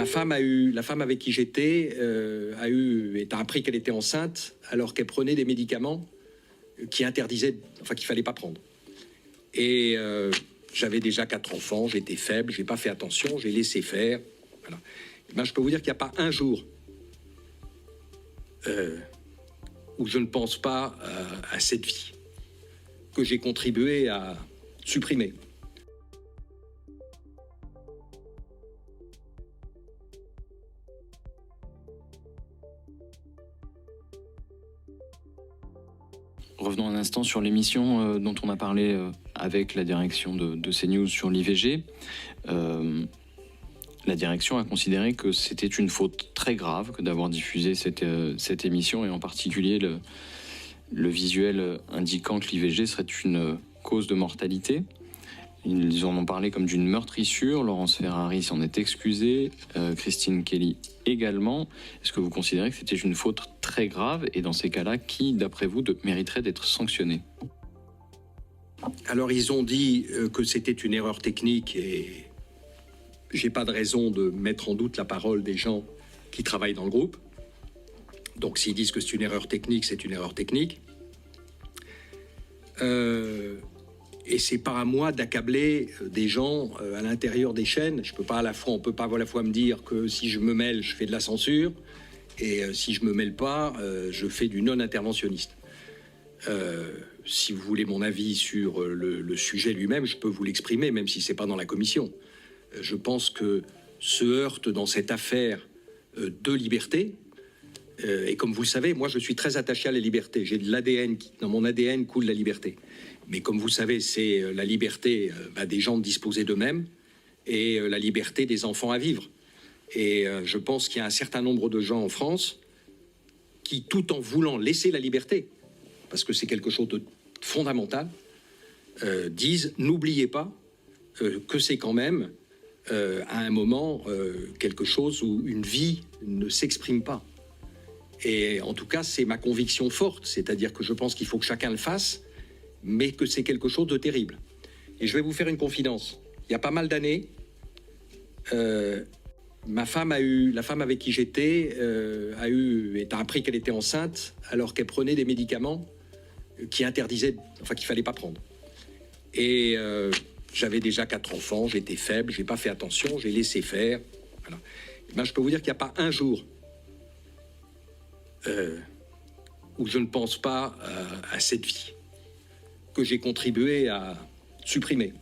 la femme avec qui j'étais a appris qu'elle était enceinte alors qu'elle prenait des médicaments qui interdisaient, enfin qu'il fallait pas prendre. Et j'avais déjà 4 enfants, j'étais faible, j'ai pas fait attention, j'ai laissé faire. Voilà. Ben, je peux vous dire qu'il n'y a pas un jour où je ne pense pas à cette vie que j'ai contribué à supprimer. Revenons un instant sur l'émission dont on a parlé avec la direction de CNews sur l'IVG. La direction a considéré que c'était une faute très grave que d'avoir diffusé cette émission, et en particulier le visuel indiquant que l'IVG serait une cause de mortalité. Ils en ont parlé comme d'une meurtrissure. Laurence Ferrari s'en est excusée, Christine Kelly également. Est-ce que vous considérez que c'était une faute très grave, et dans ces cas-là, qui, d'après vous, mériterait d'être sanctionné? Alors, ils ont dit que c'était une erreur technique, et j'ai pas de raison de mettre en doute la parole des gens qui travaillent dans le groupe. Donc, s'ils disent que c'est une erreur technique, c'est une erreur technique. Et c'est pas à moi d'accabler des gens à l'intérieur des chaînes. On peut pas à la fois me dire que si je me mêle, je fais de la censure, et si je me mêle pas, je fais du non-interventionniste. Si vous voulez mon avis sur le sujet lui-même, je peux vous l'exprimer, même si c'est pas dans la commission. Je pense que se heurte dans cette affaire de liberté, et comme vous le savez, moi je suis très attaché à la liberté. J'ai de l'ADN, dans mon ADN coule la liberté. Mais comme vous savez, c'est la liberté des gens de disposer d'eux-mêmes, et la liberté des enfants à vivre. Et je pense qu'il y a un certain nombre de gens en France qui, tout en voulant laisser la liberté, parce que c'est quelque chose de fondamental, disent, n'oubliez pas que c'est quand même, à un moment, quelque chose où une vie ne s'exprime pas. Et en tout cas, c'est ma conviction forte, c'est-à-dire que je pense qu'il faut que chacun le fasse, mais que c'est quelque chose de terrible. Et je vais vous faire une confidence. Il y a pas mal d'années, la femme avec qui j'étais a appris qu'elle était enceinte alors qu'elle prenait des médicaments qui interdisaient, enfin qu'il fallait pas prendre. Et j'avais déjà 4 enfants, j'étais faible, j'ai pas fait attention, j'ai laissé faire. Voilà. Ben, je peux vous dire qu'il n'y a pas un jour où je ne pense pas à cette vie que j'ai contribué à supprimer.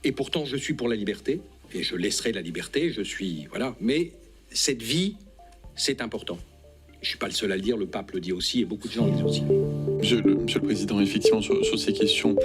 Et pourtant, je suis pour la liberté, et je laisserai la liberté, voilà. Mais cette vie, c'est important. Je ne suis pas le seul à le dire, le pape le dit aussi, et beaucoup de gens le disent aussi. Monsieur le Président, effectivement, sur ces questions...